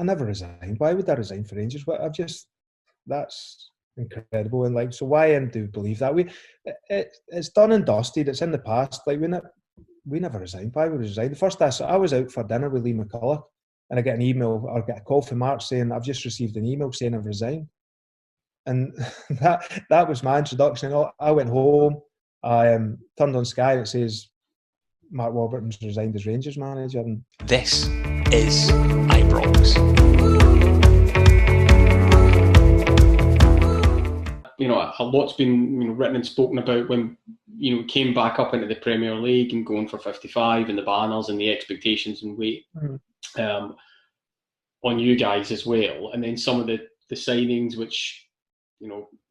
I never resigned. Why would I resign for Rangers? That's incredible. And like, so why do we believe that? It's done and dusted. It's in the past. Like, we never resigned. Why would we resign? The first I was out for dinner with Lee McCulloch, and I get an email or get a call from Mark saying, I've just received an email saying I've resigned. And that was my introduction. I went home, I turned on Sky and it says Mark Warburton's resigned as Rangers manager. And this is Ibrox. You know, a lot's been written and spoken about when came back up into the Premier League and going for 55 and the banners and the expectations and weight on you guys as well, and then some of the signings which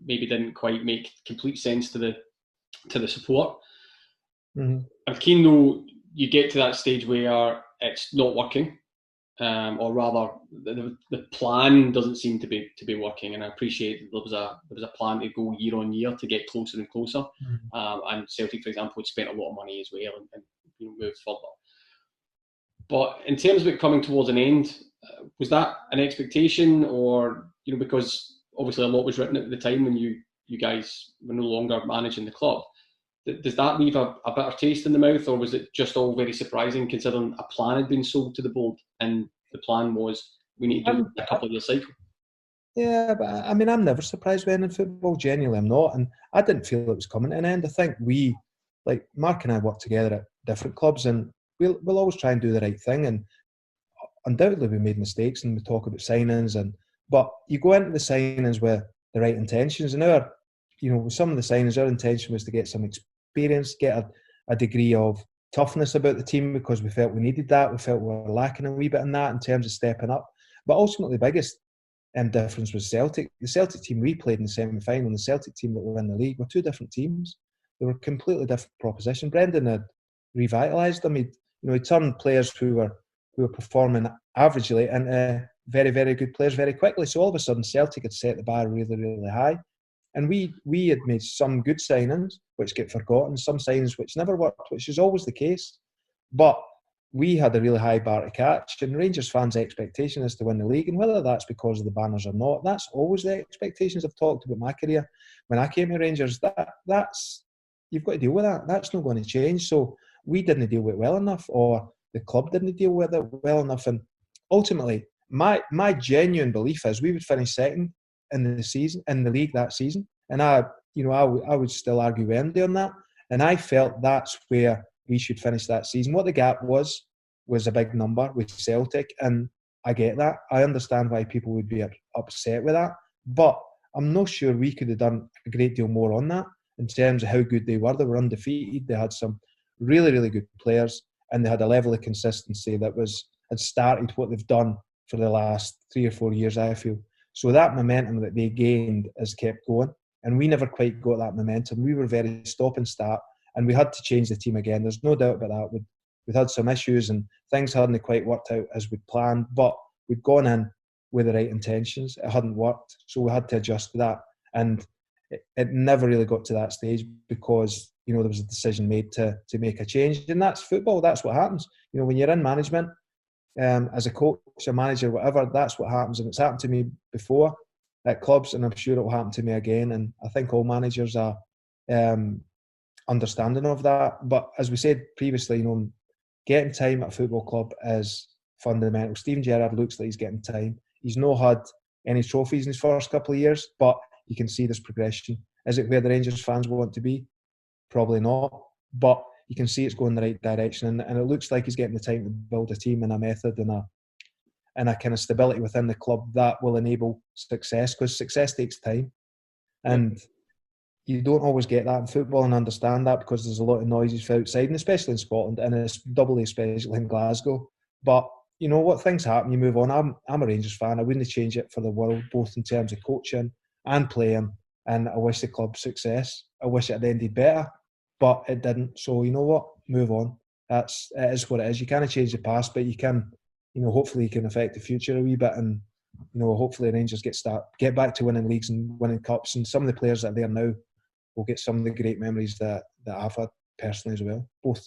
maybe didn't quite make complete sense to the support. I'm keen though you get to that stage where it's not working, or rather the plan doesn't seem to be working. And I appreciate that there was a plan to go year on year to get closer and closer. And Celtic, for example, had spent a lot of money as well and moved further. But in terms of it coming towards an end, was that an expectation, or because obviously a lot was written at the time when you guys were no longer managing the club? Does that leave a bitter taste in the mouth, or was it just all very surprising considering a plan had been sold to the board and the plan was we need to do a couple of year cycle? Yeah, but I mean, I'm never surprised when in football. Genuinely, I'm not, and I didn't feel it was coming to an end. I think Mark and I work together at different clubs, and we'll always try and do the right thing. And undoubtedly, we made mistakes, and we talk about signings, but you go into the signings with the right intentions. And with some of the signings, our intention was to get some experience, get a degree of toughness about the team because we felt we needed that. We felt we were lacking a wee bit in that in terms of stepping up. But ultimately, the biggest difference was Celtic. The Celtic team we played in the semi-final and the Celtic team that were in the league were two different teams. They were a completely different proposition. Brendan had revitalised them. He turned players who were performing averagely into very, very good players very quickly. So all of a sudden, Celtic had set the bar really, really high. And we had made some good signings which get forgotten, some signings which never worked, which is always the case. But we had a really high bar to catch, and Rangers fans' expectation is to win the league. And whether that's because of the banners or not, that's always the expectations. I've talked about my career. When I came to Rangers, that's you've got to deal with that. That's not going to change. So we didn't deal with it well enough, or the club didn't deal with it well enough. And ultimately, my genuine belief is we would finish second in the league that season, and I would still argue with Andy on that. And I felt that's where we should finish that season. What the gap was a big number with Celtic, and I get that. I understand why people would be upset with that, but I'm not sure we could have done a great deal more on that in terms of how good they were. They were undefeated. They had some really, really good players, and they had a level of consistency that had started what they've done for the last 3 or 4 years, I feel. So that momentum that they gained has kept going, and we never quite got that momentum. We were very stop and start, and we had to change the team again. There's no doubt about that. We'd had some issues, and things hadn't quite worked out as we'd planned, but we'd gone in with the right intentions. It hadn't worked, so we had to adjust to that. And it never really got to that stage because there was a decision made to make a change, and that's football. That's what happens. When you're in management, as a coach, a manager, whatever, that's what happens. And it's happened to me before at clubs, and I'm sure it will happen to me again. And I think all managers are understanding of that. But as we said previously, getting time at a football club is fundamental. Steven Gerrard looks like he's getting time. He's not had any trophies in his first couple of years, but you can see this progression. Is it where the Rangers fans want to be? Probably not. But you can see it's going in the right direction, and it looks like he's getting the time to build a team and a method and a kind of stability within the club that will enable success, because success takes time, and you don't always get that in football, and understand that because there's a lot of noises outside, and especially in Scotland, and it's doubly especially in Glasgow. But what, things happen, you move on. I'm a Rangers fan. I wouldn't change it for the world, both in terms of coaching and playing, and I wish the club success. I wish it had ended better, but it didn't. So you know what? Move on. It is what it is. You can't change the past, but you can, hopefully you can affect the future a wee bit, and hopefully Rangers get back to winning leagues and winning cups, and some of the players that are there now will get some of the great memories that I've had personally as well, both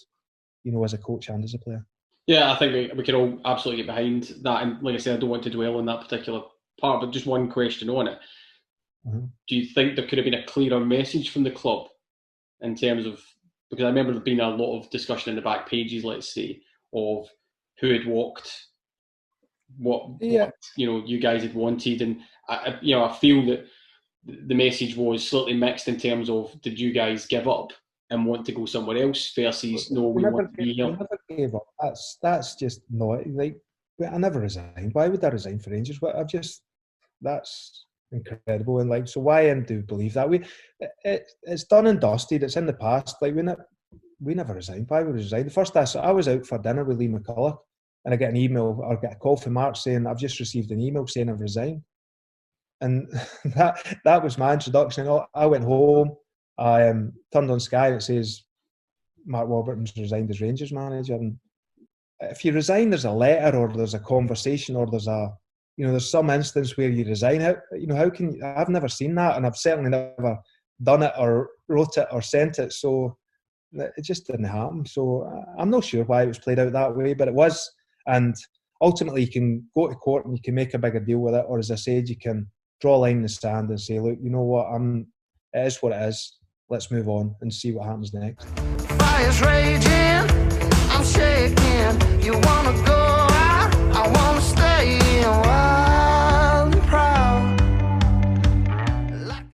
as a coach and as a player. Yeah, I think we can all absolutely get behind that. And like I said, I don't want to dwell on that particular part, but just one question on it. Mm-hmm. Do you think there could have been a clearer message from the club in terms of, because I remember there being a lot of discussion in the back pages, let's say, of who had walked, what you guys had wanted, and I feel that the message was slightly mixed in terms of, did you guys give up and want to go somewhere else versus no, we want to be We here. never gave up. That's just not like. I never resigned. Why would I resign for Rangers? That's incredible in life. So why do we believe that? It's done and dusted. It's in the past. Like we never resigned. Why would we resign? The first I was out for dinner with Lee McCulloch, and I get an email or get a call from Mark saying, I've just received an email saying I've resigned. And that was my introduction. I went home, I turned on Sky and it says Mark Warburton's resigned as Rangers manager. And if you resign, there's a letter or there's a conversation or there's some instance where you resign. How can you? I've never seen that, and I've certainly never done it or wrote it or sent it. So it just didn't happen. So I'm not sure why it was played out that way, but it was. And ultimately, you can go to court and you can make a bigger deal with it, or as I said, you can draw a line in the sand and say, look, you know what, it is what it is. Let's move on and see what happens next. Fire's raging.